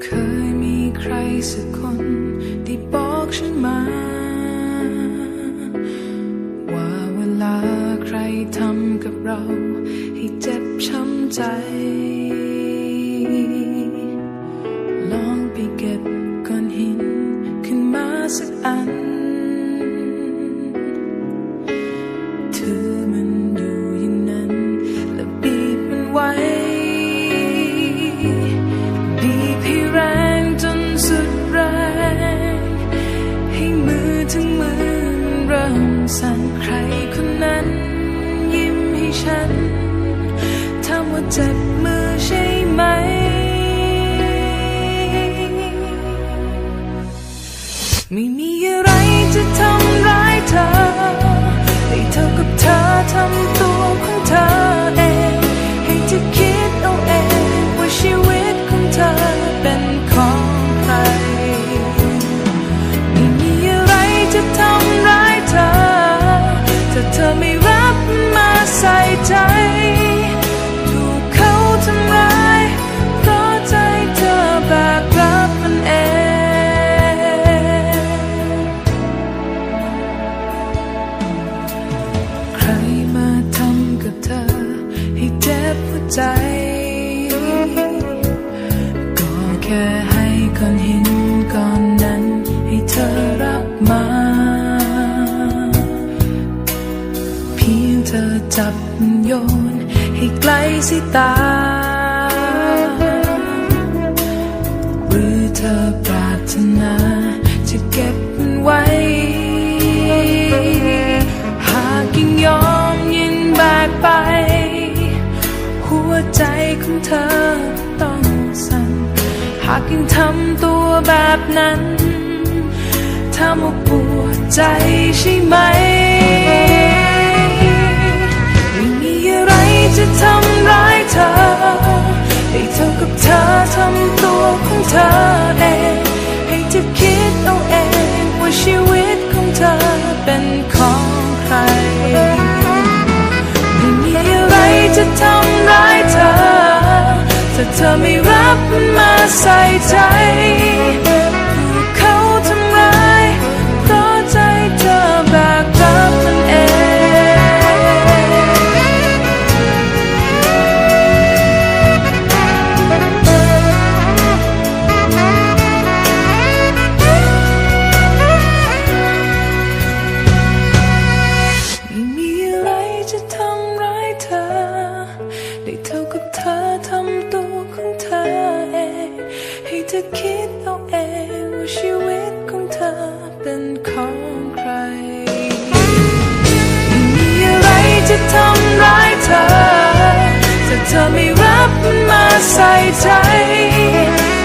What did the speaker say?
เคยมีใครสักคนที่บอกฉันมาว่าเวลาใครทำกับเราให้เจ็บช้ำใจลองไปเก็บก้อนหินขึ้นมาสักอันถือมันอยู่อย่างนั้นแล้วบีบมันไว้บีบให้แรงจนสุดแรงให้มือทั้งมือเริ่มสั่นใครคนนั้นยิ้มให้ฉันถามว่าเจ็บมือใช่ไหมไม่มีอะไรจะทำร้ายเธอให้เท่ากับเธอทำตัวของเธอเองให้เธอคิดเอาเองว่าชีวิตของเธอเป็นของใครไม่มีอะไรจะทำร้ายเธอถ้าเธอไม่รับมาใส่ใจถูกเขาทำร้ายเพราะใจเธอแบกรับมันเองใครมาทำกับเธอให้เจ็บหัวใจก็แค่ให้ก้อนหินก้อนนั้นให้เธอรับมาเพียงเธอจับโยนให้ไกลสายตาหรือเธอปรารถนาจะเก็บมันไว้หากยิ่งยอมยิ่งแบกไปหัวใจของเธอต้องสั่นหากยิ่งทำตัวแบบนั้นถามว่าปวดใจใช่ไหมไม่มีอะไรจะทำร้ายเธอให้เท่ากับเธอทำตัวของเธอเองให้เธอคิดเอาเองว่าชีวิตของเธอเป็นของใครไม่มีอะไรจะทำร้ายเธอถ้าเธอไม่รับมันมาใส่ใจถูกเขาทำร้ายเพราะใจเธอแบกรับมันเองไม่มีอะไรจะทำร้ายเธอได้เท่ากับเธอทำตัวของเธอเองให้เธอคิดเอาเองว่าชีวิตของเธอเป็นของใครไม่มีอะไรจะทำร้ายเธอถ้าเธอไม่รับมันมาใส่ใจถ